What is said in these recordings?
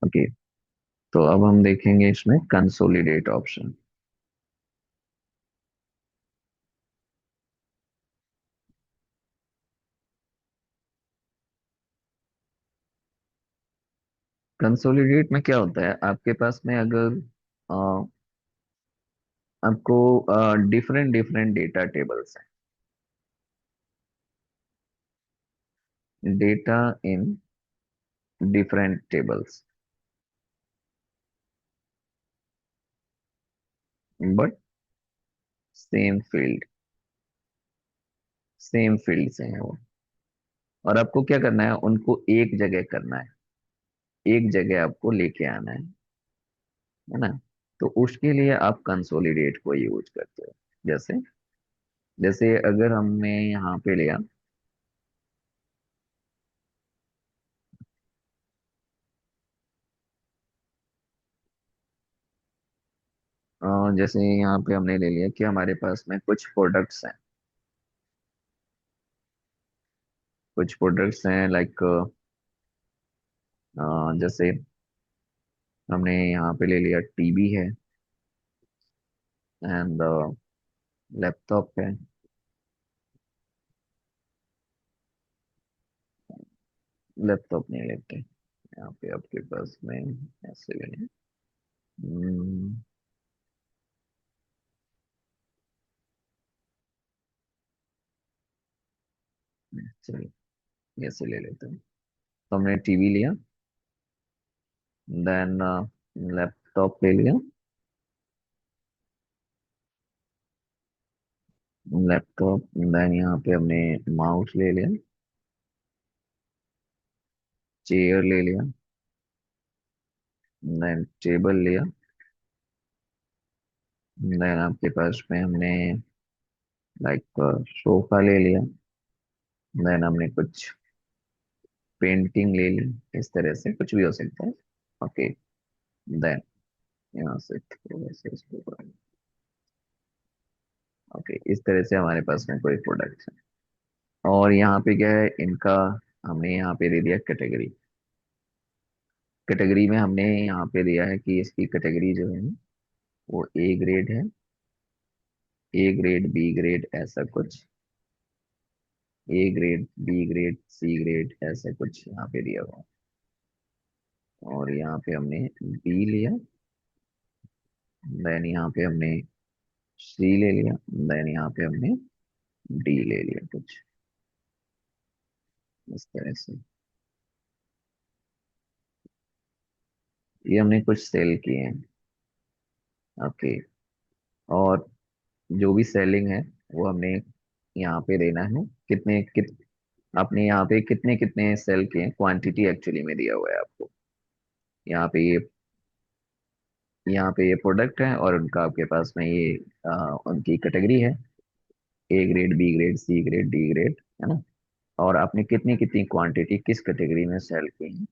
Okay, तो अब हम देखेंगे इसमें कंसोलिडेट ऑप्शन। कंसोलिडेट में क्या होता है, आपके पास में अगर अ, आपको डिफरेंट डिफरेंट डेटा टेबल्स हैं, data in different tables, but same field, same field से हैं वो। और आपको क्या करना है, उनको एक जगह करना है, एक जगह आपको लेके आना है ना। तो उसके लिए आप कंसोलिडेट को यूज करते हो। जैसे जैसे अगर हमने यहाँ पे लिया, जैसे यहाँ पे हमने ले लिया कि हमारे पास में कुछ प्रोडक्ट्स हैं, कुछ प्रोडक्ट्स हैं लाइक जैसे हमने यहाँ पे ले लिया टीवी है, एंड लैपटॉप है। लैपटॉप नहीं लेते, यहाँ पे आपके पास में ऐसे लेंगे। हम्म, चलिए ऐसे ले लेते हैं। तो हमने टीवी लिया, देन लैपटॉप ले लिया, लैपटॉप देन यहाँ पे हमने माउस ले लिया, चेयर ले लिया, देन टेबल लिया, देन आपके पास में हमने लाइक सोफा ले लिया, देन हमने कुछ पेंटिंग ले ली। इस तरह से कुछ भी हो सकता है। ओके, देन यहाँ से थोड़ा सा इसको ओके, इस तरह से हमारे पास में कोई प्रोडक्ट है। और यहाँ पे क्या है इनका, हमने यहाँ पे दे दिया कैटेगरी। कैटेगरी में हमने यहाँ पे दिया है कि इसकी कैटेगरी जो है वो ए ग्रेड है, ए ग्रेड बी ग्रेड ऐसा कुछ, A grade B grade C grade ऐसा कुछ यहाँ पे दिया हुआ है। और यहाँ पे हमने बी लिया, देन यहाँ पे हमने सी ले लिया, देन यहाँ पे हमने डी ले लिया कुछ इस तरह से। ये हमने कुछ सेल किए हैं। ओके, और जो भी सेलिंग है वो हमने यहाँ पे देना है, कितने आपने यहाँ पे कितने कितने सेल किए हैं, क्वांटिटी एक्चुअली में दिया हुआ है आपको। यहाँ पे ये यहाँ पे ये प्रोडक्ट है और उनका आपके पास में ये उनकी कैटेगरी है, A grade B grade C grade D grade, है ना। और आपने कितनी कितनी क्वांटिटी किस कैटेगरी में सेल की है,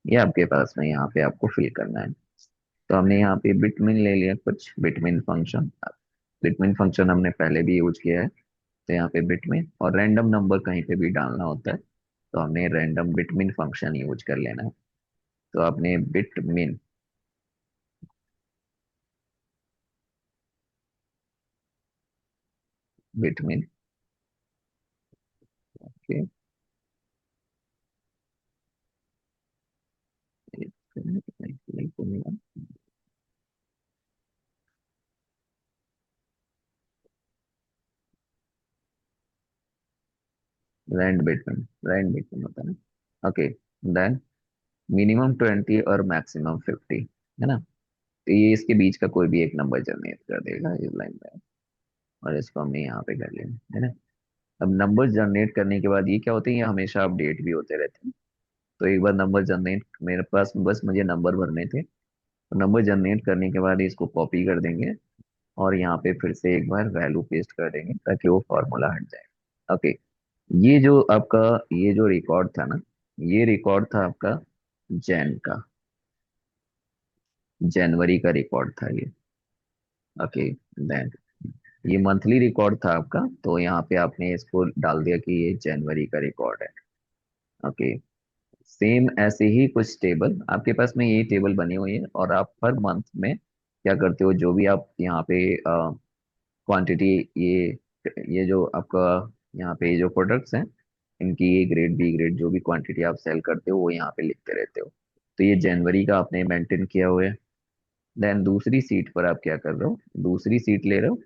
ये आपके पास में यहाँ पे आपको फिल करना है। तो हमने यहाँ पे बिटमिन ले लिया, कुछ बिटमिन फंक्शन। बिटमिन फंक्शन हमने पहले भी यूज किया है, तो यहाँ पे बिटमिन और रैंडम नंबर कहीं पे भी डालना होता है, तो हमने रैंडम बिटमिन फंक्शन यूज कर लेना है। तो आपने बिटमिन, बिटमिन के रैंड बिटमिन होता है ना। ओके, देन मिनिमम 20 और मैक्सिमम 50, है ना। तो ये इसके बीच का कोई भी एक नंबर जनरेट कर देगा इस लाइन में, और इसको हमने यहाँ पे कर लिया, है ना। अब नंबर जनरेट करने के बाद ये क्या होते हैं, ये हमेशा अपडेट भी होते रहते हैं। तो एक बार नंबर जनरेट मेरे पास बस मुझे नंबर भरने थे, तो नंबर जनरेट करने के बाद इसको कॉपी कर देंगे और यहाँ पे फिर से एक बार वैल्यू पेस्ट कर देंगे ताकि वो फॉर्मूला हट जाए। ओके, ये जो आपका ये जो रिकॉर्ड था ना, ये रिकॉर्ड था आपका जैन का, जनवरी का रिकॉर्ड था ये। ओके, देन ये मंथली रिकॉर्ड था आपका, तो यहाँ पे आपने इसको डाल दिया कि ये जनवरी का रिकॉर्ड है। ओके, सेम ऐसे ही कुछ टेबल आपके पास में, ये टेबल बनी हुई है, और आप हर मंथ में क्या करते हो, जो भी आप यहाँ पे क्वांटिटी, ये जो आपका यहाँ पे जो प्रोडक्ट्स हैं, इनकी ए ग्रेड बी ग्रेड जो भी क्वांटिटी आप सेल करते हो वो यहाँ पे लिखते रहते हो। तो ये जनवरी का आपने मेंटेन किया हुआ है। देन दूसरी सीट पर आप क्या कर रहे हो, दूसरी सीट ले रहे हो,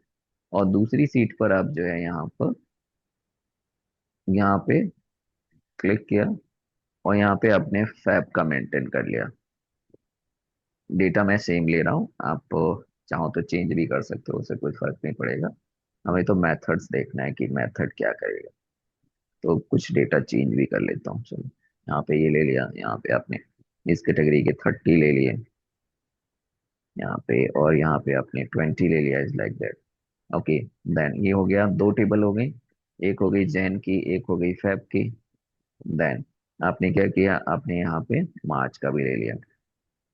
और दूसरी सीट पर आप जो है यहाँ पे क्लिक किया, और यहाँ पे आपने फैब का मेंटेन कर लिया। डेटा मैं सेम ले रहा हूँ, आप चाहो तो चेंज भी कर सकते हो, उससे कोई फर्क नहीं पड़ेगा। हमें तो मेथड्स देखना है कि मेथड क्या करेगा। तो कुछ डेटा चेंज भी कर लेता हूँ, चलो। यहाँ पे ये ले लिया, यहाँ पे आपने इस कैटेगरी के 30 ले लिए यहाँ पे, और यहाँ पे आपने 20 ले लिया, is like that. Okay. Then ये हो गया, दो टेबल हो गई, एक हो गई जैन की, एक हो गई फेब की। देन आपने क्या किया, आपने यहाँ पे मार्च का भी ले लिया,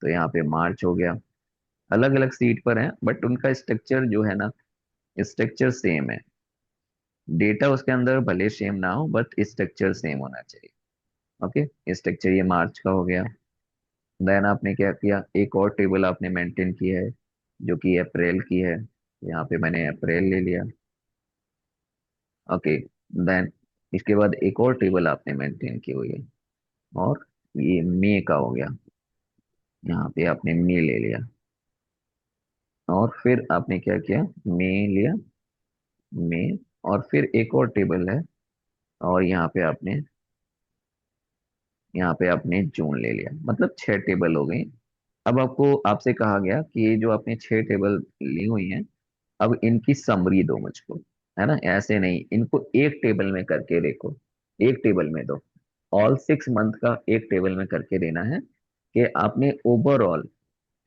तो यहाँ पे मार्च हो गया। अलग अलग सीट पर है, बट उनका स्ट्रक्चर जो है ना, स्ट्रक्चर सेम है। डेटा उसके अंदर भले सेम ना हो, बट स्ट्रक्चर सेम होना चाहिए। ओके, स्ट्रक्चर ये मार्च का हो गया। देन आपने क्या किया, एक और टेबल आपने मेंटेन की है, जो कि अप्रैल की है। यहाँ पे मैंने अप्रैल ले लिया। ओके। देन इसके बाद एक और टेबल आपने मेंटेन की हुई है, और ये मई का हो गया। यहाँ पे आपने मई ले लिया, और फिर आपने क्या किया, मई लिया, मई, और फिर एक और टेबल है, और यहाँ पे आपने जून ले लिया, मतलब 6 टेबल हो गई। अब आपको आपसे कहा गया कि ये जो आपने 6 टेबल ली हुई हैं, अब इनकी समरी दो मुझको, है ना। ऐसे नहीं, इनको एक टेबल में करके देखो, एक टेबल में दो। ऑल 6 मंथ का एक टेबल में करके देना है कि आपने ओवरऑल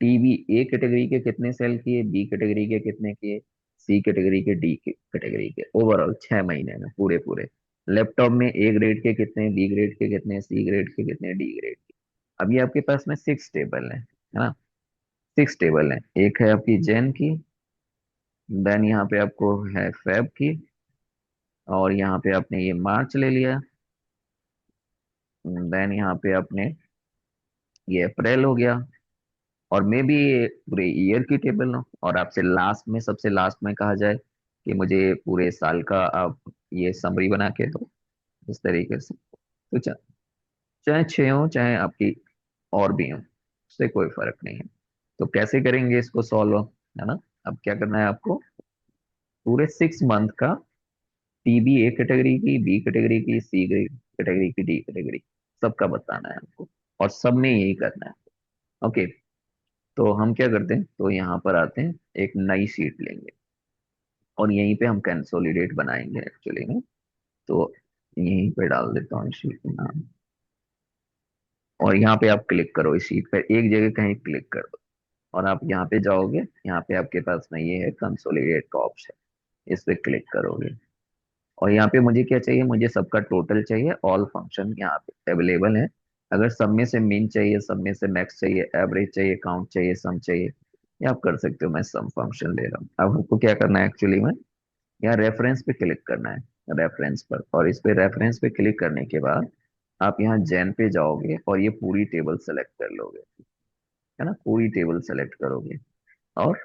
टीवी ए कैटेगरी के कितने सेल किए, बी कैटेगरी के कितने किए, सी कैटेगरी के, डी कैटेगरी के, ओवरऑल 6 महीने में पूरे पूरे। लैपटॉप में ए ग्रेड के कितने, बी ग्रेड के कितने, सी ग्रेड के कितने, डी ग्रेड के। अभी आपके पास में 6 टेबल है ना। 6 टेबल है, एक है आपकी जैन की, देन यहाँ पे आपको है फेब की, और यहाँ पे आपने ये मार्च ले लिया, देन यहाँ पे आपने ये अप्रैल हो गया, और मे भी ये पूरे ईयर की टेबल हो, और आपसे लास्ट में, सबसे लास्ट में कहा जाए कि मुझे पूरे साल का आप ये समरी बना के दो, इस तरीके से। तो चाहे 6 हो, चाहे आपकी और भी हो, उससे कोई फर्क नहीं है। तो कैसे करेंगे इसको सॉल्व, है ना। अब क्या करना है आपको, पूरे 6 मंथ का टीबी ए कैटेगरी की, बी कैटेगरी की, सी कैटेगरी की, डी कैटेगरी, सबका बताना है आपको, और सब में यही करना है। ओके। तो हम क्या करते हैं, तो यहाँ पर आते हैं, एक नई शीट लेंगे, और यहीं पे हम कंसोलिडेट बनाएंगे एक्चुअली में। तो यहीं पे डाल देता हूँ शीट का नाम, और यहाँ पे आप क्लिक करो, इस शीट पर एक जगह कहीं क्लिक कर दो, और आप यहाँ पे जाओगे, यहाँ पे आपके पास में ये है कंसोलिडेट का ऑप्शन, इस पे क्लिक करोगे, और यहाँ पे मुझे क्या चाहिए, मुझे सबका टोटल चाहिए, ऑल फंक्शन यहाँ पे अवेलेबल है। अगर सब में से मीन चाहिए, सब में से मैक्स चाहिए, एवरेज चाहिए, काउंट चाहिए, सम चाहिए, ये आप कर सकते हो। मैं सम फंक्शन ले रहा हूँ। अब आपको क्या करना है एक्चुअली में, यहाँ रेफरेंस पे क्लिक करना है, रेफरेंस पर, और इस पे रेफरेंस पे क्लिक करने के बाद आप यहाँ जैन पे जाओगे, और ये पूरी टेबल सेलेक्ट कर लोगे, है ना, पूरी टेबल सेलेक्ट करोगे, और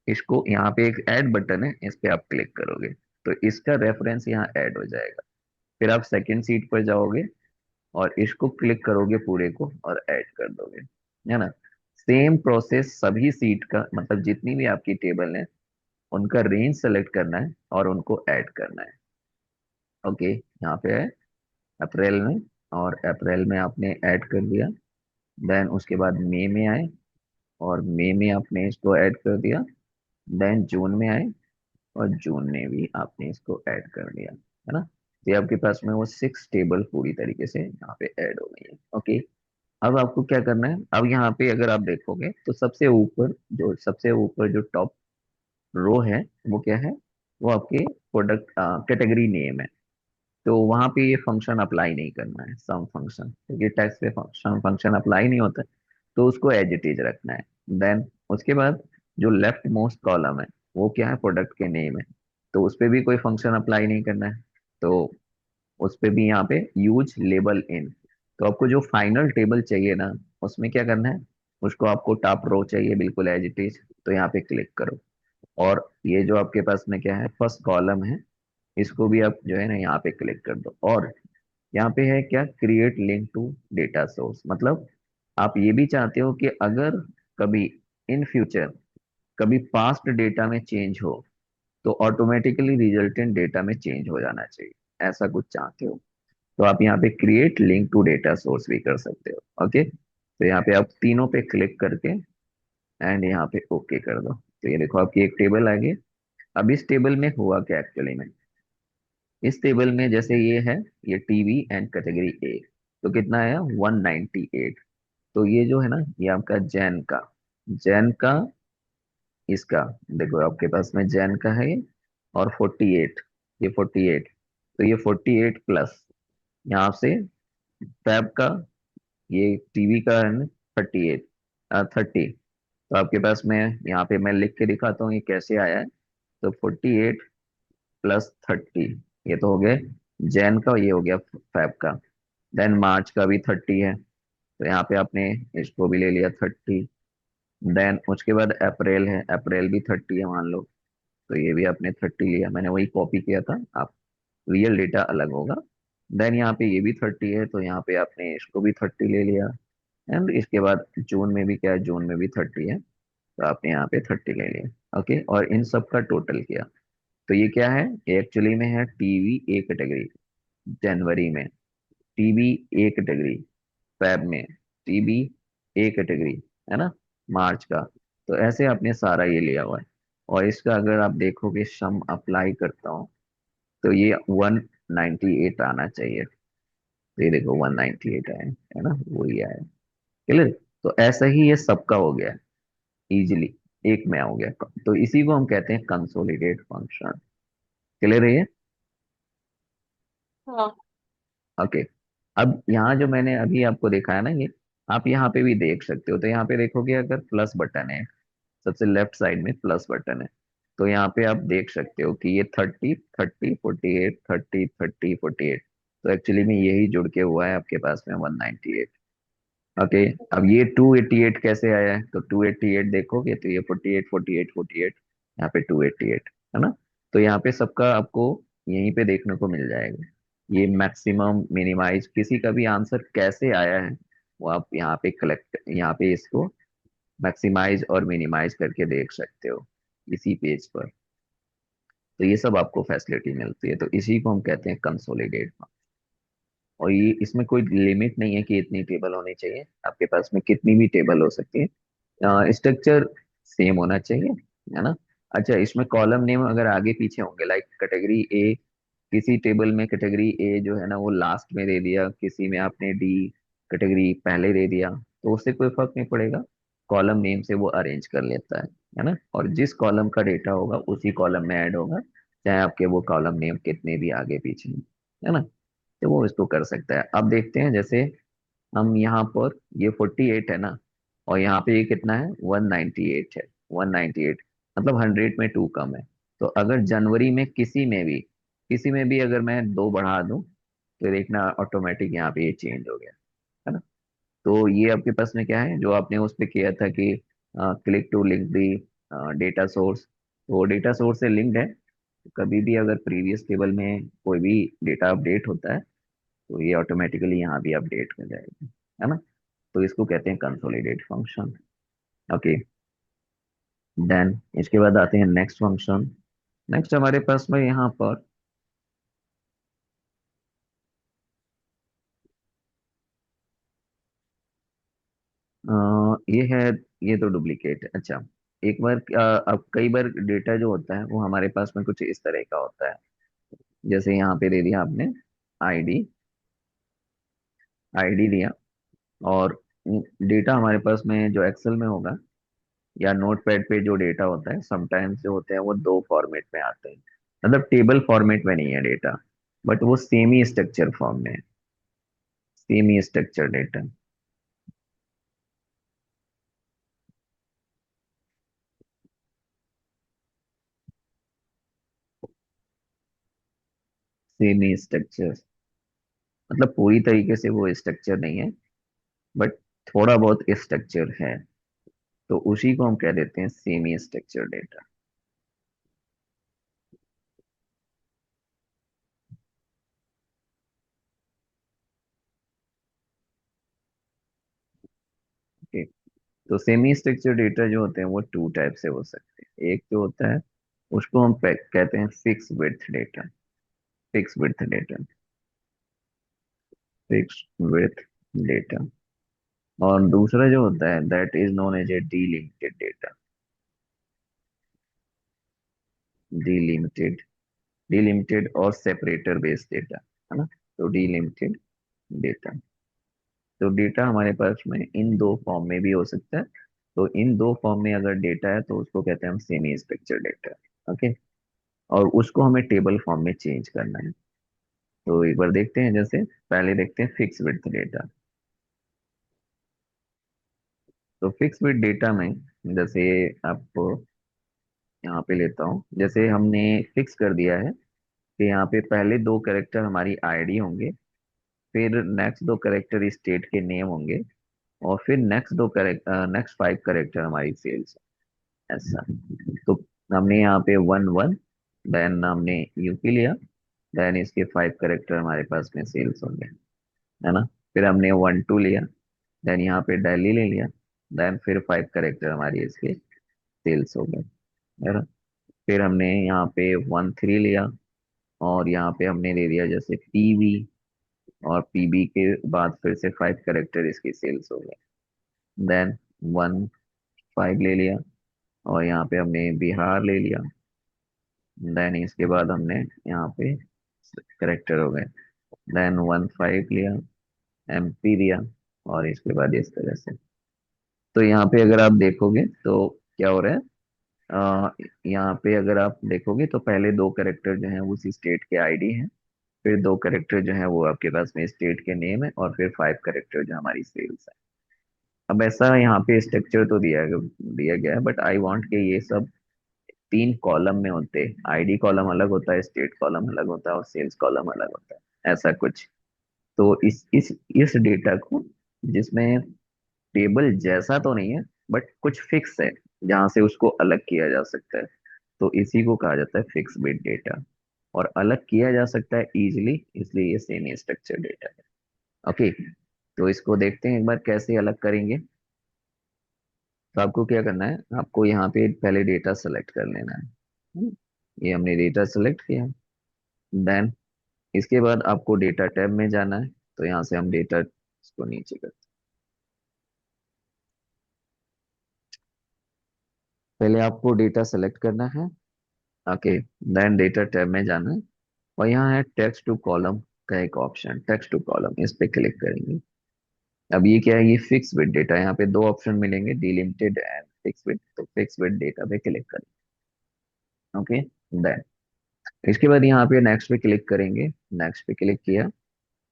इसको यहाँ पे एक ऐड बटन है, इस पे आप क्लिक करोगे, तो इसका रेफरेंस यहाँ ऐड हो जाएगा। फिर आप सेकंड सीट पर जाओगे, और इसको क्लिक करोगे पूरे को, और ऐड कर दोगे, है ना। सेम प्रोसेस सभी सीट का, मतलब जितनी भी आपकी टेबल है उनका रेंज सेलेक्ट करना है, और उनको ऐड करना है। ओके, यहाँ पे है अप्रैल में, और अप्रैल में आपने ऐड कर दिया। देन उसके बाद मई में आए, और मई में आपने इसको ऐड कर दिया। देन जून में आए, और जून में भी आपने इसको ऐड कर दिया, है ना। तो ये आपके पास में वो 6 टेबल पूरी तरीके से यहाँ पे ऐड हो गई है। ओके। अब आपको क्या करना है, अब यहाँ पे अगर आप देखोगे तो सबसे ऊपर जो टॉप रो है, वो क्या है, वो आपके प्रोडक्ट कैटेगरी नेम है। तो वहां पे ये फंक्शन अप्लाई नहीं करना है, सम फंक्शन, क्योंकि टैक्स पे फंक्शन फंक्शन अप्लाई नहीं होता है, तो उसको एज इट इज रखना है। देन उसके बाद जो लेफ्ट मोस्ट कॉलम है, वो क्या है, प्रोडक्ट के नेम है, तो उस पे भी कोई फंक्शन अप्लाई नहीं करना है। तो उस पे भी यहाँ पे यूज लेबल इन, तो आपको जो फाइनल टेबल चाहिए ना, उसमें क्या करना है, उसको आपको टॉप रो चाहिए बिल्कुल एज इट इज, तो यहाँ पे क्लिक करो। और ये जो आपके पास में क्या है, फर्स्ट कॉलम है, इसको भी आप जो है ना यहाँ पे क्लिक कर दो। और यहाँ पे है क्या, create link to data source, मतलब आप ये भी चाहते हो कि अगर कभी इन फ्यूचर कभी पास्ट डेटा में चेंज हो तो ऑटोमेटिकली रिजल्टेंट डेटा में चेंज हो जाना चाहिए, ऐसा कुछ चाहते हो तो आप यहाँ पे create link to data source भी कर सकते हो। ओके, तो यहाँ पे आप तीनों पे क्लिक करके एंड यहाँ पे ओके कर दो, तो ये देखो आपकी एक टेबल आ गई। अब इस टेबल में हुआ क्या एक्चुअली में, इस टेबल में जैसे ये है, ये टीवी एंड कैटेगरी ए, तो कितना आया 198। तो ये जो है ना, ये आपका जैन का इसका, देखो आपके पास में जैन का है ये, और 48, ये 48, तो ये 48 प्लस यहाँ से फैब का, ये टीवी का है ना 38, 30। तो आपके पास में यहाँ पे मैं लिख के दिखाता हूँ ये कैसे आया है। तो 48 + 30, ये तो हो गया जैन का, ये हो गया फैब का। देन मार्च का भी 30 है, तो यहाँ पे आपने इसको भी ले लिया 30। देन उसके बाद अप्रैल है, अप्रैल भी 30 है मान लो, तो ये भी आपने 30 लिया, मैंने वही कॉपी किया था, आप रियल डेटा अलग होगा। देन यहाँ पे ये भी 30 है, तो यहाँ पे आपने इसको भी 30 ले लिया। एंड इसके बाद जून में भी क्या है, जून में भी 30 है, तो आपने यहाँ पे 30 ले लिया। ओके, और इन सब का टोटल किया, तो ये क्या है, एक्चुअली में है टीवी ए कैटेगरी जनवरी में, टीवी ए कैटेगरी फेब में, टीबी ए कैटेगरी है ना मार्च का। तो ऐसे आपने सारा ये लिया हुआ है। और इसका अगर आप देखोगे सम अप्लाई करता हूँ, तो ये 198 आना चाहिए। तो ये देखो 198 आया है ना, वही आया। क्लियर, तो ऐसा ही ये सबका हो गया इजीली, एक में हो गया। तो इसी को हम कहते हैं कंसोलिडेट फंक्शन। क्लियर है ये? हाँ। ओके, अब यहाँ जो मैंने अभी आपको दिखाया ना ये, आप यहाँ पे भी देख सकते हो। तो यहाँ पे देखोगे अगर प्लस बटन है, सबसे लेफ्ट साइड में प्लस बटन है, तो यहाँ पे आप देख सकते हो कि ये 30, 30, 48, 30, 30, 48। तो एक्चुअली में यही जुड़ के हुआ है आपके पास में 198। ओके, अब ये 288 कैसे आया है, तो 288 देखोगे तो ये 48, 48, 48, यहाँ पे 288 है ना। तो यहाँ पे सबका आपको यहीं पे देखने को मिल जाएगा, ये मैक्सिमम मिनिमाइज किसी का भी आंसर कैसे आया है, वो आप यहाँ पे कलेक्ट, यहाँ पे इसको मैक्सिमाइज और मिनिमाइज करके देख सकते हो इसी पेज पर। तो ये सब आपको फैसिलिटी मिलती है, तो इसी को हम कहते हैं कंसोलिडेट। और ये इसमें कोई लिमिट नहीं है कि इतनी टेबल होनी चाहिए, आपके पास में कितनी भी टेबल हो सकती है, स्ट्रक्चर सेम होना चाहिए, है ना। अच्छा, इसमें कॉलम नेम अगर आगे पीछे होंगे, लाइक कैटेगरी ए, किसी टेबल में कैटेगरी ए जो है ना वो लास्ट में दे दिया, किसी में आपने डी कैटेगरी पहले दे दिया, तो उससे कोई फर्क नहीं पड़ेगा, कॉलम नेम से वो अरेंज कर लेता है ना। और जिस कॉलम का डेटा होगा उसी कॉलम में ऐड होगा, चाहे आपके वो कॉलम नेम कितने भी आगे पीछे हैं, है ना। तो वो इसको कर सकता है। अब देखते हैं, जैसे हम यहाँ पर ये 48 है ना, और यहाँ पे ये कितना है 198 है, 198 मतलब 100 में 2 कम है। तो अगर जनवरी में किसी में भी अगर मैं 2 बढ़ा दूं, तो देखना ऑटोमेटिक यहाँ पे ये चेंज हो गया, है ना। तो ये आपके पास में क्या है, जो आपने उस पे किया था कि click to link the data source, तो डेटा सोर्स से लिंक्ड है। कभी भी अगर प्रीवियस टेबल में कोई भी डेटा अपडेट होता है, तो ये ऑटोमेटिकली यहाँ भी अपडेट हो जाएगा, है ना। तो इसको कहते हैं कंसोलिडेट फंक्शन। ओके, देन इसके बाद आते हैं नेक्स्ट फंक्शन। नेक्स्ट हमारे पास में यहाँ पर ये है, ये तो डुप्लीकेट है। अच्छा, एक बार अब कई बार डेटा जो होता है वो हमारे पास में कुछ इस तरह का होता है, जैसे यहाँ पे दे दिया आपने आईडी, आईडी दिया, और डेटा हमारे पास में जो एक्सेल में होगा या नोटपैड पे जो डेटा होता है, समटाइम्स जो होते हैं वो 2 फॉर्मेट में आते हैं, मतलब टेबल फॉर्मेट में नहीं है डेटा, बट वो सेमी स्ट्रक्चर फॉर्म में है, semi structure data, semi structure. मतलब पूरी तरीके से वो स्ट्रक्चर नहीं है, बट थोड़ा बहुत स्ट्रक्चर है। तो उसी को हम कह देते हैं सेमी स्ट्रक्चर डेटा। ओके। तो सेमी स्ट्रक्चर डेटा जो होते हैं वो टू टाइप से हो सकते हैं। एक जो होता है उसको हम कहते हैं fix width data. Fix width data. Fix width data. और दूसरा जो होता है that is known as a delimited data. Delimited. Delimited और सेपरेटर बेस्ड डेटा, है ना। तो डीलिमिटेड डेटा। तो डेटा हमारे पास में इन दो फॉर्म में भी हो सकता है। तो इन दो फॉर्म में अगर डेटा है तो उसको कहते हैं हम सेमी स्ट्रक्चर डेटा। ओके। और उसको हमें टेबल फॉर्म में चेंज करना है। तो एक बार देखते हैं, जैसे पहले देखते हैं फिक्स विड्थ डेटा। तो फिक्स विड्थ डेटा में जैसे आप यहाँ पे लेता हूँ, जैसे हमने फिक्स कर दिया है कि यहाँ पे पहले दो कैरेक्टर हमारी आईडी होंगे, फिर नेक्स्ट दो कैरेक्टर स्टेट के नेम होंगे, और फिर नेक्स्ट दो कैरेक्टर, नेक्स्ट फाइव कैरेक्टर हमारी सेल्स। ऐसा। तो हमने यहाँ पे 1 1, देन हमने यूपी लिया, देन इसके फाइव कैरेक्टर हमारे पास में सेल्स होंगे, है ना। फिर हमने 1 2 लिया, देन यहाँ पे दिल्ली ले लिया, देन फिर फाइव कैरेक्टर हमारी इसके सेल्स हो गए, है ना। फिर हमने यहाँ पे 1 3 लिया, और यहाँ पे हमने ले लिया जैसे पीवी, और पीबी के बाद फिर से फाइव कैरेक्टर इसकी सेल्स हो गए। देन 1 5 ले लिया, और यहाँ पे हमने बिहार ले लिया। देन इसके बाद हमने यहाँ पे करेक्टर हो गए। देन 1 5 लिया, एमपी दिया, और इसके बाद इस तरह से। तो यहाँ पे अगर आप देखोगे तो क्या हो रहा है, यहाँ पे अगर आप देखोगे तो पहले दो करेक्टर जो हैं वो उसी स्टेट के आईडी हैं, फिर दो करेक्टर जो हैं वो आपके पास में स्टेट के नेम है, और फिर फाइव करेक्टर जो हमारी सेल्स है। अब ऐसा यहाँ पे स्ट्रक्चर तो दिया गया है, बट आई वांट के ये सब तीन कॉलम में होते। आईडी कॉलम अलग होता है, स्टेट कॉलम अलग होता है, और सेल्स कॉलम अलग होता है, ऐसा कुछ। तो इस डेटा को, जिसमें टेबल जैसा तो नहीं है बट कुछ फिक्स है जहां से उसको अलग किया जा सकता है, तो इसी को कहा जाता है फिक्स बिट डेटा। और अलग किया जा सकता है इजीली, इसलिए ये सेमी स्ट्रक्चर डेटा है। ओके। तो इसको देखते हैं एक बार कैसे अलग करेंगे। तो आपको क्या करना है, आपको यहाँ पे पहले डेटा सेलेक्ट कर लेना है। ये हमने डेटा सेलेक्ट किया। देन इसके बाद आपको डेटा टैब में जाना है। तो यहाँ से हम डेटा इसको नीचे करते हैं। पहले आपको डेटा सेलेक्ट करना है। ओके। देन डेटा टैब में जाना है, और यहाँ है टेक्स्ट टू कॉलम का एक ऑप्शन, टेक्स्ट टू कॉलम, इस पे क्लिक करेंगे। अब ये क्या है, ये फिक्स विद डेटा। यहाँ पे दो ऑप्शन मिलेंगे, डिलिमिटेड एंड फिक्स विद। तो फिक्स विद डेटा पे क्लिक करें। ओके। देन इसके बाद यहाँ पे नेक्स्ट पे क्लिक करेंगे। नेक्स्ट पे क्लिक किया।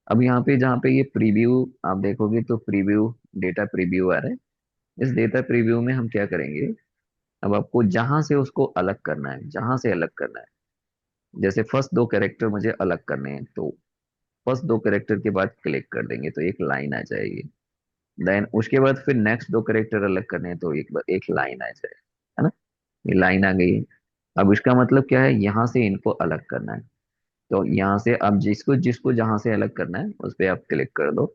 अब यहाँ पे जहाँ पे ये प्रीव्यू आप देखोगे तो प्रीव्यू, डेटा प्रीव्यू आ रहा है। इस डेटा प्रीव्यू में हम क्या करेंगे, अब आपको जहां से उसको अलग करना है, जहां से अलग करना है, जैसे फर्स्ट दो कैरेक्टर मुझे अलग करने हैं, तो फर्स्ट दो कैरेक्टर के बाद क्लिक कर देंगे तो एक लाइन आ जाएगी। देन उसके बाद फिर नेक्स्ट दो कैरेक्टर अलग करने हैं तो एक लाइन आ जाएगी, है ना। ये लाइन आ गई। अब इसका मतलब क्या है, यहाँ से इनको अलग करना है। तो यहाँ से अब जिसको जिसको जहां से अलग करना है उस पर आप क्लिक कर दो।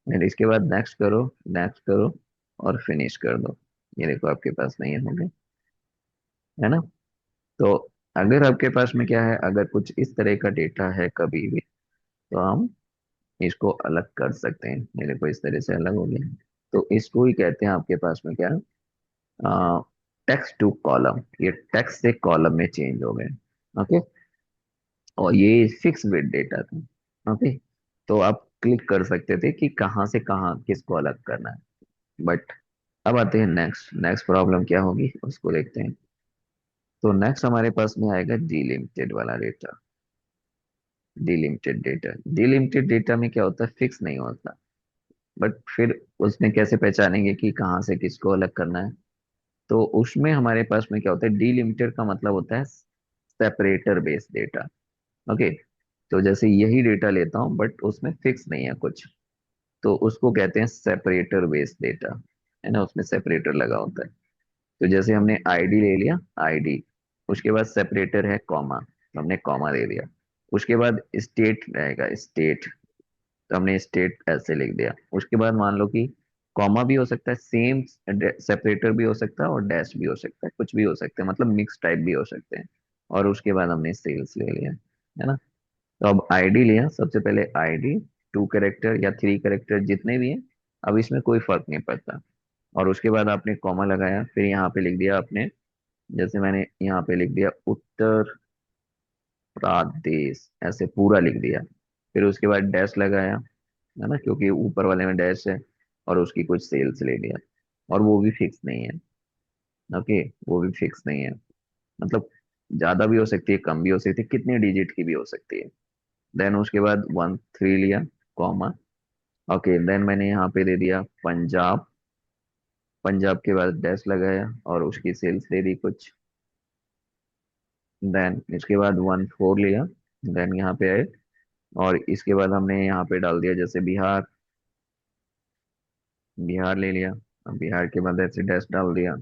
फिर इसके बाद नेक्स्ट करो, नेक्स्ट करो, और फिनिश कर दो। ये देखो आपके पास नहीं होंगे, है ना। तो अगर आपके पास में क्या है, अगर कुछ इस तरह का डेटा है कभी भी, तो हम इसको अलग कर सकते हैं। ये देखो इस तरह से अलग हो गया। तो इसको ही कहते हैं आपके पास में क्या, टेक्स्ट टू कॉलम। ये टेक्स्ट से कॉलम में चेंज हो गए। ओके। और ये फिक्स विद डेटा था। ओके। तो आप क्लिक कर सकते थे कि कहाँ से कहाँ किसको अलग करना है। बट अब आते हैं नेक्स्ट, नेक्स्ट प्रॉब्लम क्या होगी उसको देखते हैं। तो नेक्स्ट हमारे पास में आएगा डिलिमिटेड वाला data. Delimited data, delimited data में क्या होता है, फिक्स नहीं होता। बट फिर उसमें कैसे पहचानेंगे कि कहाँ से किसको अलग करना है। तो उसमें हमारे पास में क्या होता है, डिलिमिटेड का मतलब होता है सेपरेटर बेस्ड डेटा। ओके। तो जैसे यही डेटा लेता हूँ बट उसमें फिक्स नहीं है कुछ, तो उसको कहते हैं सेपरेटर बेस्ड डेटा, है ना, उसमें सेपरेटर लगा होता है। तो जैसे हमने आईडी ले लिया, आईडी, उसके बाद सेपरेटर है कॉमा, तो हमने कॉमा दे दिया। उसके बाद स्टेट रहेगा, स्टेट, तो हमने स्टेट ऐसे लिख दिया। उसके बाद मान लो कि कॉमा भी हो सकता है, सेम सेपरेटर भी हो सकता है, और डैश भी हो सकता है, कुछ भी हो सकता है, मतलब मिक्स टाइप भी हो सकते हैं। और उसके बाद हमने सेल्स ले लिया, है ना। तो अब आईडी लिया, सबसे पहले आईडी, 2 कैरेक्टर या 3 कैरेक्टर जितने भी हैं, अब इसमें कोई फर्क नहीं पड़ता। और उसके बाद आपने कॉमा लगाया, फिर यहाँ पे लिख दिया आपने, जैसे मैंने यहाँ पे लिख दिया उत्तर प्रदेश, ऐसे पूरा लिख दिया। फिर उसके बाद डैश लगाया, है ना, क्योंकि ऊपर वाले में डैश है। और उसकी कुछ सेल्स ले लिया, और वो भी फिक्स नहीं है। ओके, वो भी फिक्स नहीं है, मतलब ज्यादा भी हो सकती है, कम भी हो सकती है, कितने डिजिट की भी हो सकती है। देन उसके बाद 1 3 लिया, कॉमा। ओके, देन मैंने यहाँ पे दे दिया पंजाब, पंजाब के बाद डैश लगाया और उसकी सेल्स दे दी कुछ। देन इसके बाद 1 4 लिया, देन यहाँ पे आए, और इसके बाद हमने यहाँ पे डाल दिया जैसे बिहार, बिहार ले लिया। अब बिहार के बाद ऐसे डैश डाल दिया।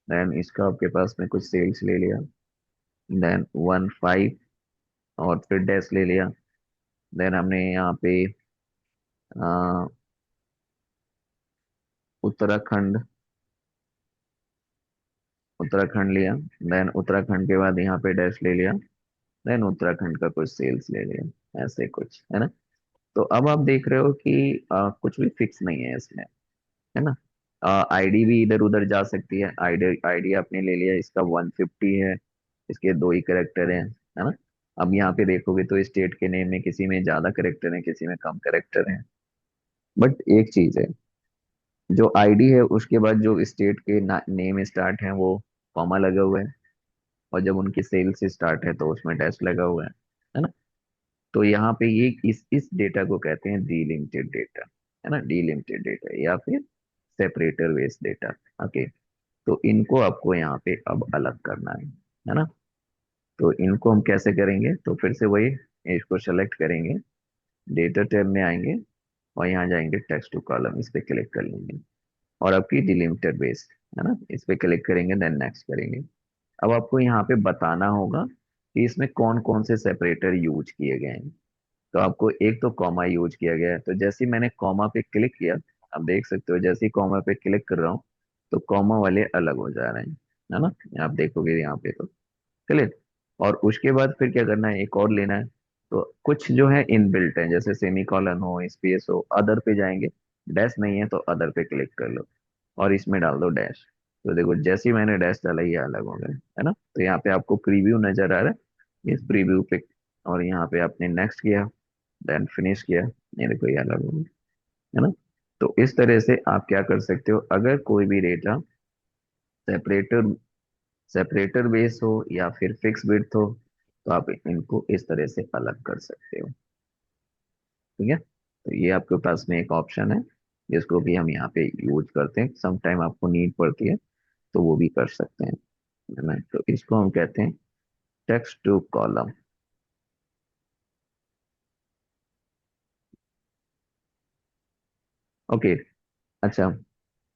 देन इसका आपके पास में कुछ सेल्स ले लिया। देन 1 5, और फिर डैश ले लिया। देन हमने यहाँ पे अ, उत्तराखंड, उत्तराखंड लिया। देन उत्तराखंड के बाद यहाँ पे डैश ले लिया। देन उत्तराखंड का कुछ सेल्स ले लिया, ऐसे कुछ, है ना। तो अब आप देख रहे हो कि कुछ भी फिक्स नहीं है इसमें, है ना। आईडी भी इधर उधर जा सकती है, आईडी आईडी आपने ले लिया, इसका 150 है, इसके 2 ही कैरेक्टर हैं, है ना। अब यहाँ पे देखोगे तो स्टेट के नेम में किसी में ज्यादा कैरेक्टर हैं, किसी में कम कैरेक्टर हैं। बट एक चीज है, जो आईडी है उसके बाद जो स्टेट के नेम स्टार्ट है वो कॉमा लगा हुआ है, और जब उनकी सेल्स स्टार्ट है तो उसमें डैश लगा हुआ है ना। तो यहाँ पे ये इस डेटा को कहते हैं डीलिमिटेड डेटा, है ना, डीलिमिटेड डेटा या फिर सेपरेटर बेस्ड डेटा। ओके, तो इनको आपको यहाँ पे अब अलग करना है ना। तो इनको हम कैसे करेंगे, तो फिर से वही, इसको सेलेक्ट करेंगे, डेटा टैब में आएंगे, और यहाँ जाएंगे टेक्स्ट टू कॉलम, इस पे क्लिक कर लेंगे, और आपकी डिलिमिटेड बेस्ड, है ना, इस पे क्लिक करेंगे, देन नेक्स्ट करेंगे। अब आपको यहाँ पे बताना होगा कि इसमें कौन कौन से सेपरेटर यूज किए गए हैं। तो आपको एक तो कॉमा यूज किया गया है, तो जैसे ही मैंने कॉमा पे क्लिक किया, आप देख सकते हो जैसे ही कॉमा पे क्लिक कर रहा हूँ, तो कॉमा वाले अलग हो जा रहे हैं, है ना। आप देखोगे यहाँ पे तो क्लियर। और उसके बाद फिर क्या करना है, एक और लेना है। तो कुछ जो है इनबिल्ट है, जैसे सेमी कॉलन हो, स्पेस हो, अदर पे जाएंगे, डैश नहीं है तो अदर पे क्लिक कर लो, और इसमें डाल दो डैश। तो देखो जैसे ही मैंने डैश डाला ये अलग हो गए, है ना। तो यहाँ पे आपको प्रीव्यू नजर आ रहा है, इस प्रीव्यू पे, और यहाँ पे आपने नेक्स्ट किया, देन फिनिश किया, ये देखो ये अलग हो गया, है ना। तो इस तरह से आप क्या कर सकते हो, अगर कोई भी डेटा सेपरेटर सेपरेटर बेस हो या फिर फिक्स विड्थ हो, तो आप इनको इस तरह से अलग कर सकते हो, ठीक है। तो ये आपके पास में एक ऑप्शन है, जिसको कि हम यहाँ पे यूज करते हैं, सम टाइम आपको नीड पड़ती है, तो वो भी कर सकते हैं, है ना। तो इसको हम कहते हैं टेक्स्ट टू कॉलम। ओके, अच्छा,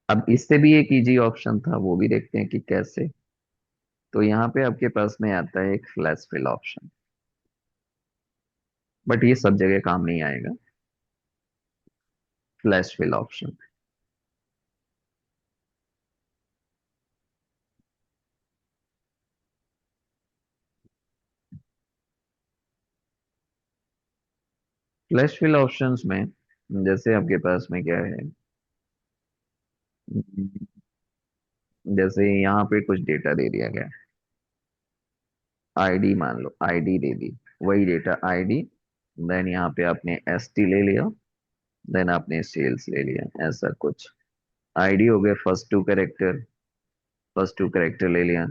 अब इससे भी एक इजी ऑप्शन था, वो भी देखते हैं कि कैसे। तो यहाँ पे आपके पास में आता है एक फ्लैश फिल ऑप्शन, बट ये सब जगह काम नहीं आएगा। Flash fill option, flash fill options में जैसे आपके पास में क्या है, जैसे यहाँ पे कुछ डेटा दे दिया गया, आईडी मान लो, आईडी दे दी, वही डेटा आईडी, देन यहाँ पे आपने एसटी ले लिया, देन आपने सेल्स ले लिया, ऐसा कुछ। आईडी हो गया फर्स्ट 2 कैरेक्टर, फर्स्ट 2 कैरेक्टर ले लिया।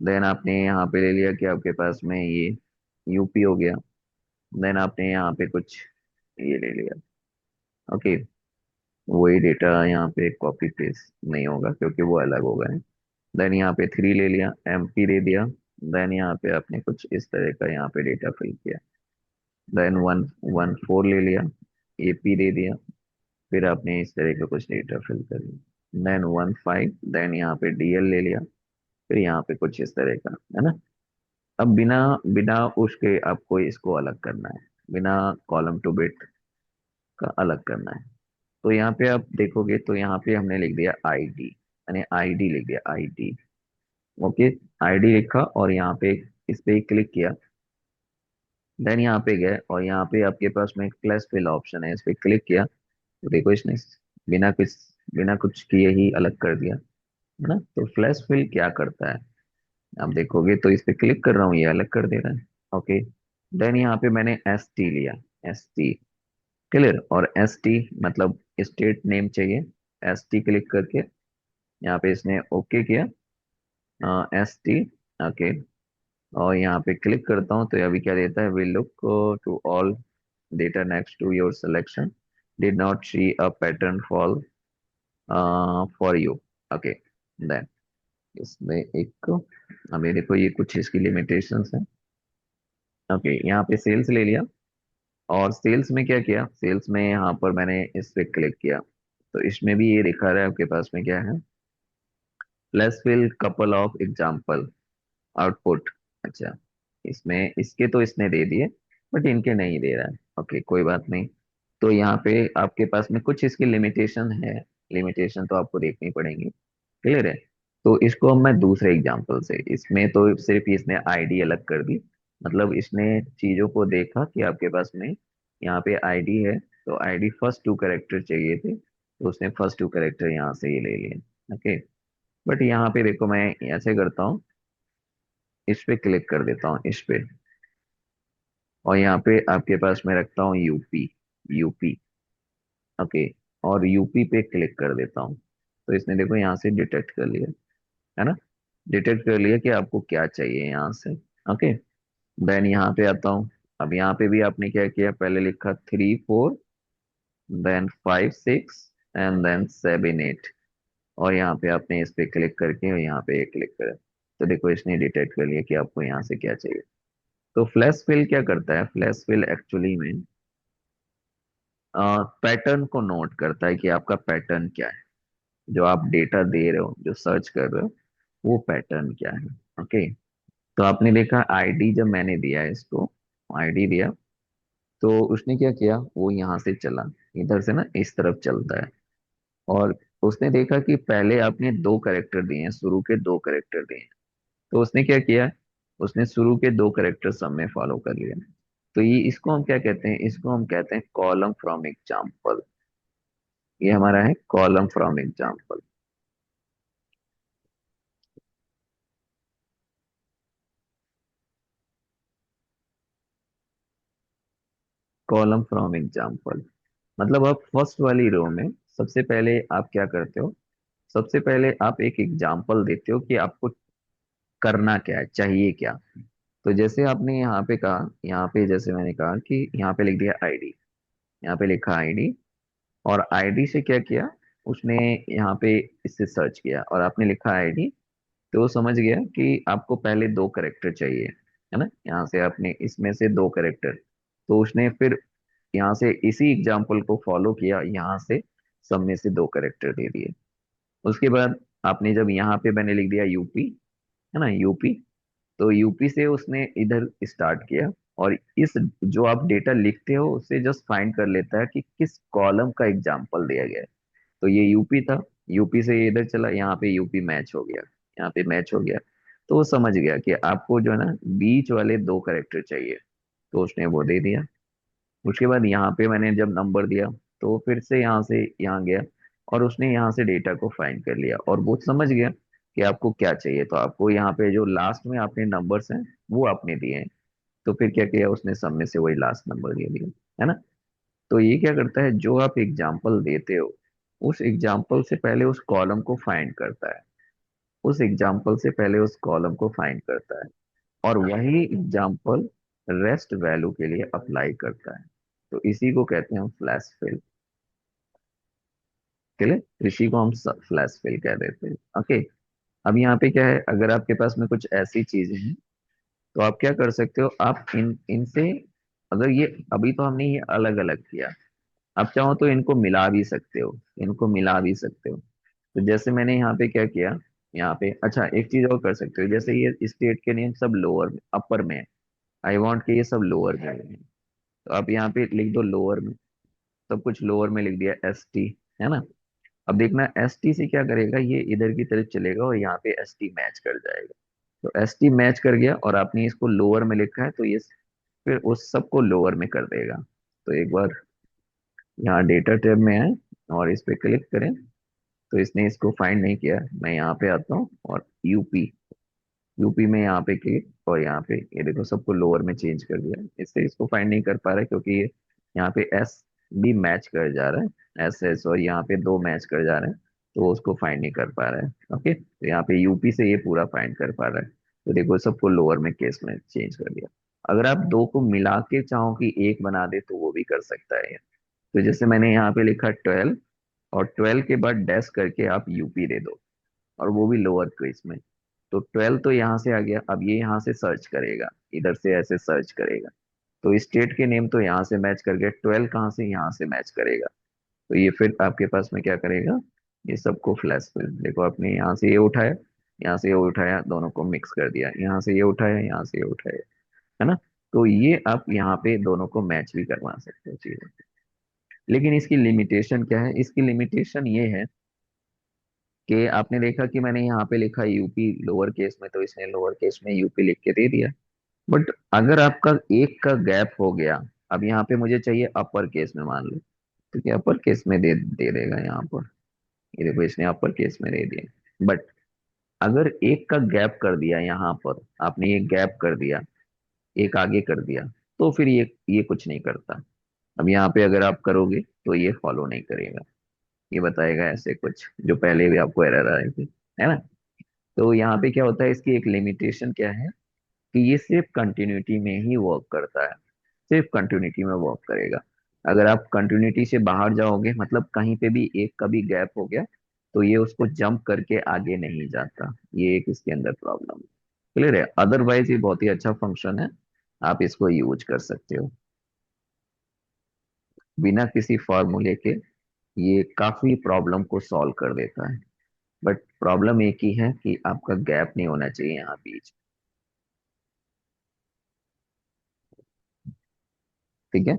देन आपने यहाँ पे ले लिया कि आपके पास में ये यूपी हो गया। देन आपने यहाँ पे कुछ ये ले लिया। ओके, वही डेटा यहाँ पे कॉपी पेस्ट नहीं होगा क्योंकि वो अलग हो गए। देन यहाँ पे 3 ले लिया, एमपी दे दिया। देन यहाँ पे आपने कुछ इस तरह का यहाँ पे डेटा फिल किया, देन 114 ले लिया, एपी दे दिया, फिर आपने इस तरह का कुछ डेटा फिल कर लिया, देन 15, देन यहाँ पे डीएल ले लिया, फिर यहाँ पे कुछ इस तरह का, है ना। अब बिना बिना उसके आपको इसको अलग करना है, बिना कॉलम टू बिट का अलग करना है। तो यहाँ पे आप देखोगे तो यहाँ पे हमने लिख दिया आईडी, यानी आईडी लिख दिया आईडी। ओके, आईडी लिखा और यहाँ पे इस पे क्लिक किया, देन यहाँ पे गए और यहाँ पे आपके पास में प्लस फिल ऑप्शन है, इस पे क्लिक किया तो देखो इसने बिना कुछ बिना कुछ किए ही अलग कर दिया, है ना। तो फ्लैश फिल क्या करता है, आप देखोगे तो इस पे क्लिक कर रहा हूँ, ये अलग कर दे रहा है। ओके, देन यहाँ पे मैंने एस टी लिया, एस टी, क्लियर, और एस टी मतलब स्टेट नेम चाहिए, एस टी क्लिक करके यहाँ पे इसने ओके किया, एस टी, ओके, और यहाँ पे क्लिक करता हूँ तो अभी क्या देता है, will look to all data next to your selection, did not see a pattern fall for you. Okay, then इसमें एक, अभी देखो ये कुछ इसकी लिमिटेशंस हैं। ओके, यहाँ पे सेल्स ले लिया, और सेल्स में क्या किया, सेल्स में यहाँ पर मैंने इस पे क्लिक किया तो इसमें भी ये दिखा रहा है आपके पास में क्या है, let's fill couple of example output. अच्छा, इसमें इसके तो इसने दे दिए, बट इनके नहीं दे रहा है। ओके, कोई बात नहीं। तो यहाँ पे आपके पास में कुछ इसकी लिमिटेशन है, लिमिटेशन तो आपको देखनी पड़ेंगी, क्लियर है। तो इसको अब मैं दूसरे एग्जांपल से, इसमें तो सिर्फ इसने आईडी अलग कर दी, मतलब इसने चीजों को देखा कि आपके पास में यहाँ पे आईडी है, तो आईडी फर्स्ट टू कैरेक्टर चाहिए थे, तो उसने फर्स्ट टू कैरेक्टर यहाँ से ये ले लिए। ओके, बट यहाँ पे देखो मैं ऐसे करता हूँ, इस पे क्लिक कर देता हूँ, इस पे, और यहाँ पे आपके पास मैं रखता हूँ यूपी, यूपी। ओके, और यूपी पे क्लिक कर देता हूँ, तो इसने देखो यहाँ से डिटेक्ट कर लिया, है ना, डिटेक्ट कर लिया कि आपको क्या चाहिए यहाँ से। ओके, देन यहाँ पे आता हूँ, अब यहाँ पे भी आपने क्या किया, पहले लिखा 3 4, देन 5 6, एंड देन 7 8, और यहाँ पे आपने इस पे क्लिक करके और यहाँ पे क्लिक करा, तो देखो इसने डिटेक्ट कर लिया कि आपको यहाँ से क्या चाहिए। तो फ्लैश फिल क्या करता है, फ्लैश फिल एक्चुअली में पैटर्न को नोट करता है कि आपका पैटर्न क्या है, जो आप डेटा दे रहे हो, जो सर्च कर रहे हो, वो पैटर्न क्या है। ओके, तो आपने देखा आईडी जब मैंने दिया इसको, आईडी दिया, तो उसने क्या किया, वो यहाँ से चला, इधर से ना इस तरफ चलता है, और उसने देखा कि पहले आपने दो करेक्टर दिए हैं, शुरू के दो करेक्टर दिए हैं, तो उसने क्या किया, उसने शुरू के दो करेक्टर सब में फॉलो कर लिया। तो ये इसको हम क्या कहते हैं, इसको हम कहते हैं कॉलम फ्रॉम एग्जाम्पल, ये हमारा है column from example. Column from example मतलब आप फर्स्ट वाली रो में सबसे पहले आप क्या करते हो, सबसे पहले आप एक एग्जाम्पल देते हो कि आपको करना क्या है, चाहिए क्या। तो जैसे आपने यहाँ पे कहा, यहाँ पे जैसे मैंने कहा कि यहाँ पे लिख दिया आईडी, यहाँ पे लिखा आईडी, और आईडी से क्या किया, उसने यहाँ पे इससे सर्च किया और आपने लिखा आईडी, तो वो समझ गया कि आपको पहले दो करेक्टर चाहिए, है ना, यहाँ से आपने इसमें से दो करेक्टर, तो उसने फिर यहाँ से इसी एग्जाम्पल को फॉलो किया, यहाँ से सब में से दो करेक्टर दे दिए। उसके बाद आपने जब यहाँ पे मैंने लिख दिया यूपी, है ना, यूपी, तो यूपी से उसने इधर स्टार्ट किया, और इस जो आप डेटा लिखते हो उससे जस्ट फाइंड कर लेता है कि किस कॉलम का एग्जाम्पल दिया गया है। तो ये यूपी था, यूपी से ये इधर चला, यहाँ पे यूपी मैच हो गया, यहाँ पे मैच हो गया, तो वो समझ गया कि आपको जो है ना बीच वाले दो करेक्टर चाहिए, तो उसने वो दे दिया। उसके बाद यहाँ पे मैंने जब नंबर दिया, तो फिर से यहाँ से यहाँ गया, और उसने यहाँ से डेटा को फाइंड कर लिया और वो समझ गया कि आपको क्या चाहिए, तो आपको यहाँ पे जो लास्ट में आपने नंबर्स हैं वो आपने दिए हैं, तो फिर क्या किया, उसने सब में से वही लास्ट नंबर दे दिया, है ना। तो ये क्या करता है, जो आप एग्जाम्पल देते हो उस एग्जाम्पल से पहले उस कॉलम को फाइंड करता है, उस एग्जाम्पल से पहले उस कॉलम को फाइंड करता है, और वही एग्जाम्पल रेस्ट वैल्यू के लिए अप्लाई करता है। तो इसी को कहते हैं हम फ्लैश फिल, क्लियर, इसी को हम फ्लैश फिल कह देते हैं। ओके, अब यहाँ पे क्या है, अगर आपके पास में कुछ ऐसी चीजें हैं तो आप क्या कर सकते हो, आप इन इनसे अगर ये अभी तो हमने ये अलग अलग किया, आप चाहो तो इनको मिला भी सकते हो, इनको मिला भी सकते हो। तो जैसे मैंने यहाँ पे क्या किया, यहाँ पे अच्छा एक चीज और कर सकते हो, जैसे ये स्टेट के नेम सब लोअर में अपर में है, आई वांट कि ये सब लोअर में है, तो आप यहाँ पे लिख दो लोअर में, सब कुछ लोअर में लिख दिया एस टी, है ना। अब देखना एस टी से क्या करेगा, ये इधर की तरफ चलेगा और यहाँ पे एस टी मैच कर जाएगा। तो एस टी मैच कर गया और आपने इसको लोअर में लिखा है, तो ये फिर उस सबको लोअर में कर देगा। तो एक बार यहाँ डेटा टैब में आए और इस पे क्लिक करें, तो इसने इसको फाइंड नहीं किया। मैं यहाँ पे आता हूँ और यूपी, यूपी में यहाँ पे क्लिक, और यहाँ पे ये देखो सबको लोअर में चेंज कर दिया। इससे इसको फाइंड नहीं कर पा रहा है क्योंकि ये यहाँ पे एस भी मैच कर जा रहा है, एस एस, और यहाँ पे दो मैच कर जा रहे हैं, तो उसको फाइंड नहीं कर पा रहा है। ओके, तो यहाँ पे यूपी से ये पूरा फाइंड कर पा रहा है। तो देखो सबको लोअर में केस में चेंज कर दिया। अगर आप दो को मिला के चाहो कि एक बना दे तो वो भी कर सकता है। तो जैसे मैंने यहाँ पे लिखा 12, और 12 के बाद डैश करके आप यूपी दे दो, और वो भी लोअर केस में। तो 12 तो यहाँ से आ गया, अब ये यहाँ से सर्च करेगा, इधर से ऐसे सर्च करेगा। तो स्टेट के नेम तो यहाँ से मैच कर गया, 12 कहाँ से, यहाँ से मैच करेगा। तो ये फिर आपके पास में क्या करेगा, ये सबको फ्लैश कर देखो, आपने यहाँ से ये उठाया, यहाँ से ये उठाया, दोनों को मिक्स कर दिया, यहाँ से ये उठाया, यहाँ से ये उठाया, है ना। तो ये आप यहाँ पे दोनों को मैच भी करवा सकते हो चीजें। लेकिन इसकी लिमिटेशन क्या है, इसकी लिमिटेशन ये है कि आपने देखा कि मैंने यहाँ पे लिखा यूपी लोअर केस में, तो इसने लोअर केस में यूपी लिख के दे दिया। बट अगर आपका एक का गैप हो गया, अब यहाँ पे मुझे चाहिए अपर केस में, मान लो, तो क्या अपर केस में दे दे देगा यहाँ पर, ये देखो इसने अपर केस में दे दिया। बट अगर एक का गैप कर दिया यहाँ पर, आपने ये गैप कर दिया, एक आगे कर दिया, तो फिर ये कुछ नहीं करता। अब यहाँ पे अगर आप करोगे तो ये फॉलो नहीं करेगा, ये बताएगा ऐसे कुछ जो पहले भी आपको एरर आई थी, है ना। तो यहाँ पे क्या होता है, इसकी एक लिमिटेशन क्या है कि ये सिर्फ कंटिन्यूटी में ही वर्क करता है, सिर्फ कंटिन्यूटी में वर्क करेगा। अगर आप कंटिन्यूटी से बाहर जाओगे, मतलब कहीं पे भी एक का भी गैप हो गया, तो ये उसको जंप करके आगे नहीं जाता। ये एक इसके अंदर प्रॉब्लम है। क्लियर है, अदरवाइज ये बहुत ही अच्छा फंक्शन है, आप इसको यूज कर सकते हो बिना किसी फॉर्मूले के। ये काफी प्रॉब्लम को सॉल्व कर देता है। बट प्रॉब्लम एक ही है कि आपका गैप नहीं होना चाहिए यहाँ बीच। ठीक है,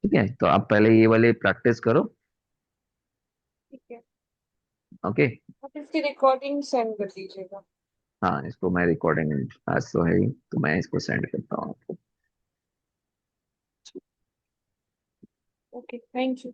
ठीक है, तो आप पहले ये वाले प्रैक्टिस करो। ठीक है। ओके। आप इसकी रिकॉर्डिंग सेंड कर दीजिएगा। हाँ, इसको मैं रिकॉर्डिंग आज तो है ही, तो मैं इसको सेंड करता हूँ आपको। Okay, thank you.